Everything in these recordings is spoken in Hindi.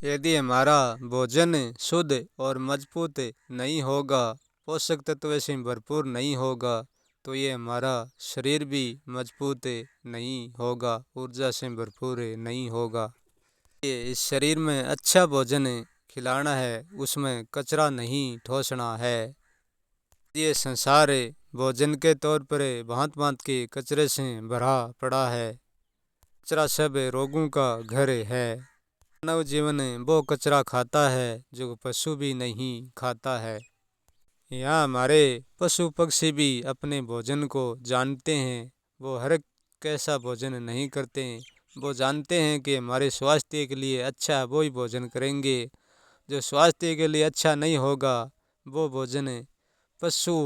यदि हमारा भोजन शुद्ध और मजबूत नहीं होगा, पोषक तत्व से भरपूर नहीं होगा, तो ये हमारा शरीर भी मजबूत नहीं होगा, ऊर्जा से भरपूर नहीं होगा। ये इस शरीर में अच्छा भोजन खिलाना है, उसमें कचरा नहीं ठोसना है। ये संसार भोजन के तौर पर भांत भांत के कचरे से भरा पड़ा है। कचरा सब रोगों का घर है। मानव जीवन वो कचरा खाता है जो पशु भी नहीं खाता है। यहाँ हमारे पशु पक्षी भी अपने भोजन को जानते हैं। वो हर कैसा भोजन नहीं करते हैं। वो जानते हैं कि हमारे स्वास्थ्य के लिए अच्छा वो ही भोजन करेंगे। जो स्वास्थ्य के लिए अच्छा नहीं होगा, वो भोजन पशु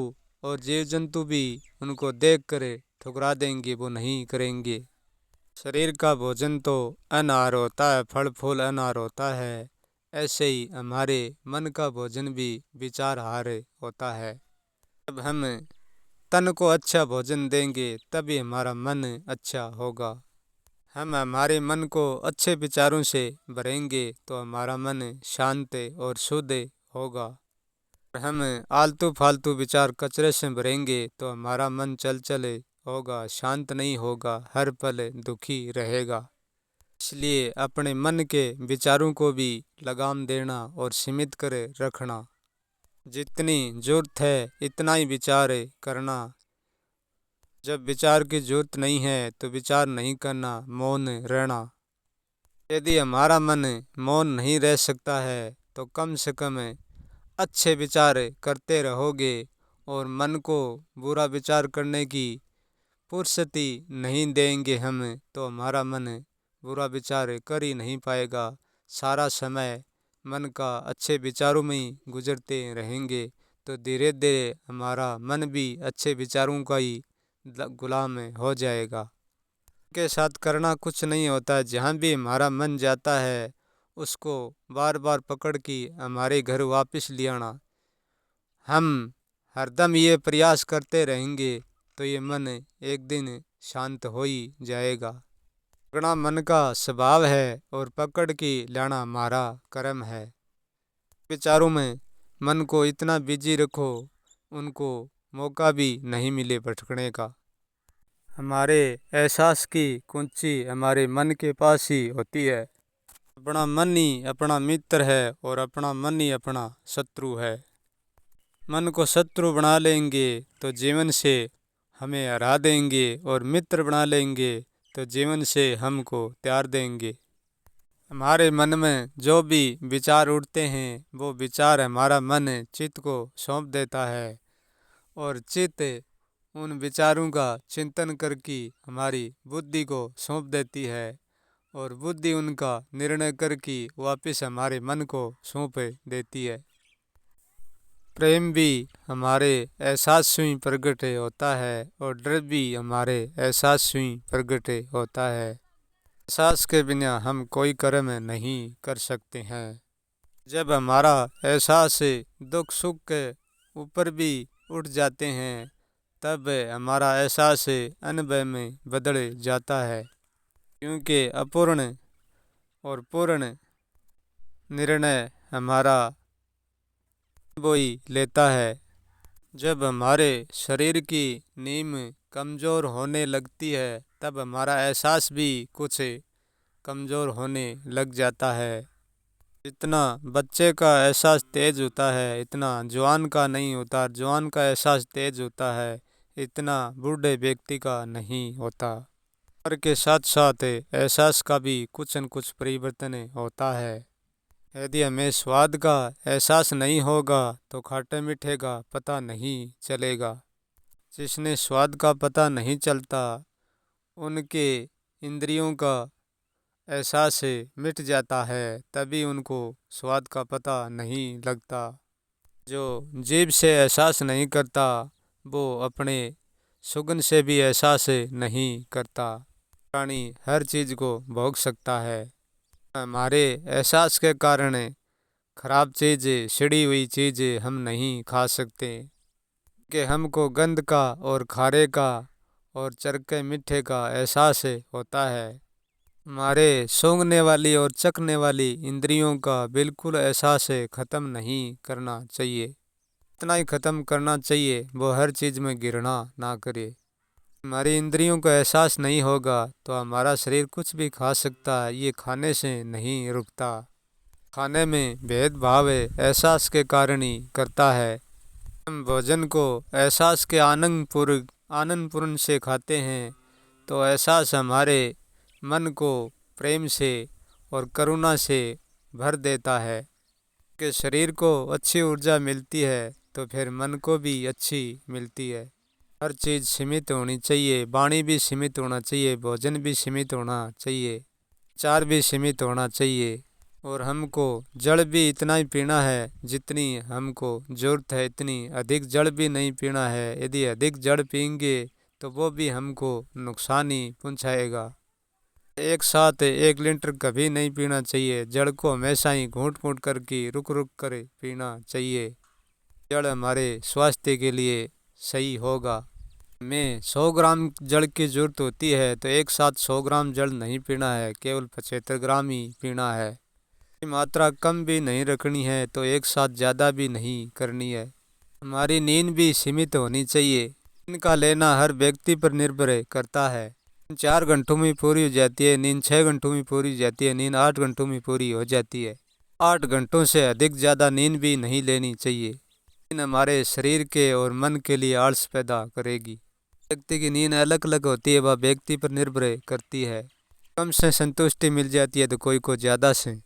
और जीव जंतु भी उनको देख कर ठुकरा देंगे, वो नहीं करेंगे। शरीर का भोजन तो अनाहार होता है, फल फूल अनाहार होता है। ऐसे ही हमारे मन का भोजन भी विचार आहार होता है। जब हम तन को अच्छा भोजन देंगे तभी हमारा मन अच्छा होगा। हम हमारे मन को अच्छे विचारों से भरेंगे तो हमारा मन शांत और शुद्ध होगा। हम आलतू फालतू विचार कचरे से भरेंगे तो हमारा मन चल होगा, शांत नहीं होगा, हर पल दुखी रहेगा। इसलिए अपने मन के विचारों को भी लगाम देना और सीमित कर रखना। जितनी जरूरत है इतना ही विचार करना। जब विचार की जरूरत नहीं है तो विचार नहीं करना, मौन रहना। यदि हमारा मन मौन नहीं रह सकता है तो कम से कम अच्छे विचार करते रहोगे और मन को बुरा विचार करने की फुर्सती नहीं देंगे हम, तो हमारा मन बुरा विचार कर ही नहीं पाएगा। सारा समय मन का अच्छे विचारों में ही गुजरते रहेंगे तो धीरे धीरे हमारा मन भी अच्छे विचारों का ही गुलाम हो जाएगा। के साथ करना कुछ नहीं होता। जहाँ भी हमारा मन जाता है उसको बार बार पकड़ के हमारे घर वापस ले आना। हम हरदम ये प्रयास करते रहेंगे तो ये मन एक दिन शांत हो ही जाएगा। पकड़ना मन का स्वभाव है और पकड़ के लाना हमारा कर्म है। विचारों में मन को इतना बिजी रखो उनको मौका भी नहीं मिले भटकने का। हमारे एहसास की कुंजी हमारे मन के पास ही होती है। अपना मन ही अपना मित्र है और अपना मन ही अपना शत्रु है। मन को शत्रु बना लेंगे तो जीवन से हमें हरा देंगे और मित्र बना लेंगे तो जीवन से हमको त्यार देंगे। हमारे मन में जो भी विचार उठते हैं वो विचार हमारा मन चित्त को सौंप देता है और चित्त उन विचारों का चिंतन करके हमारी बुद्धि को सौंप देती है और बुद्धि उनका निर्णय करके वापस हमारे मन को सौंप देती है। प्रेम भी हमारे एहसास से ही प्रकट होता है और डर भी हमारे एहसास से ही प्रकट होता है। एहसास के बिना हम कोई कर्म नहीं कर सकते हैं। जब हमारा एहसास दुख सुख के ऊपर भी उठ जाते हैं तब हमारा एहसास अनुभव में बदल जाता है, क्योंकि अपूर्ण और पूर्ण निर्णय हमारा वो ही लेता है। जब हमारे शरीर की नींव कमज़ोर होने लगती है तब हमारा एहसास भी कुछ कमज़ोर होने लग जाता है। जितना बच्चे का एहसास तेज होता है इतना जवान का नहीं होता। जवान का एहसास तेज होता है इतना बूढ़े व्यक्ति का नहीं होता। उम्र के साथ साथ एहसास का भी कुछ न कुछ परिवर्तन होता है। यदि हमें स्वाद का एहसास नहीं होगा तो खट्टे मीठे का पता नहीं चलेगा। जिसने स्वाद का पता नहीं चलता उनके इंद्रियों का एहसास मिट जाता है, तभी उनको स्वाद का पता नहीं लगता। जो जीभ से एहसास नहीं करता वो अपने सुगंध से भी एहसास नहीं करता। प्राणी हर चीज़ को भोग सकता है। हमारे एहसास के कारण खराब चीज़ सड़ी हुई चीज़ हम नहीं खा सकते कि हमको गंध का और खारे का और चरके मीठे का एहसास होता है। हमारे सूंघने वाली और चखने वाली इंद्रियों का बिल्कुल एहसास ख़त्म नहीं करना चाहिए। इतना ही ख़त्म करना चाहिए वो हर चीज़ में घृणा ना करे। हमारी इंद्रियों का एहसास नहीं होगा तो हमारा शरीर कुछ भी खा सकता है, ये खाने से नहीं रुकता। खाने में भेदभाव एहसास के कारण ही करता है। हम भोजन को एहसास के आनंदपूर्ण से खाते हैं तो एहसास हमारे मन को प्रेम से और करुणा से भर देता है कि शरीर को अच्छी ऊर्जा मिलती है तो फिर मन को भी अच्छी मिलती है। हर चीज़ सीमित होनी चाहिए, वाणी भी सीमित होना चाहिए, भोजन भी सीमित होना चाहिए, चार भी सीमित होना चाहिए। और हमको जल भी इतना ही पीना है जितनी हमको ज़रूरत है, इतनी अधिक जल भी नहीं पीना है। यदि अधिक जल पिएंगे तो वो भी हमको नुकसान ही पहुंचाएगा। एक साथ 1 लीटर कभी नहीं पीना चाहिए। जल को हमेशा ही घूंट घूंट करके रुक रुक कर पीना चाहिए। जल हमारे स्वास्थ्य के लिए सही होगा। में 100 ग्राम जल की ज़रूरत होती है तो एक साथ 100 ग्राम जल नहीं पीना है, केवल 75 ग्राम ही पीना है। मात्रा कम भी नहीं रखनी है तो एक साथ ज़्यादा भी नहीं करनी है। हमारी नींद भी सीमित होनी चाहिए। नींद का लेना हर व्यक्ति पर निर्भर करता है। 4 घंटों में पूरी हो जाती है नींद, 6 घंटों में पूरी हो जाती है नींद, 8 घंटों में पूरी हो जाती है। 8 घंटों से अधिक ज़्यादा नींद भी नहीं लेनी चाहिए। नींद हमारे शरीर के और मन के लिए आलस पैदा करेगी। व्यक्ति की नींद अलग अलग होती है, वह व्यक्ति पर निर्भर करती है। कम से संतुष्टि मिल जाती है तो कोई को ज़्यादा से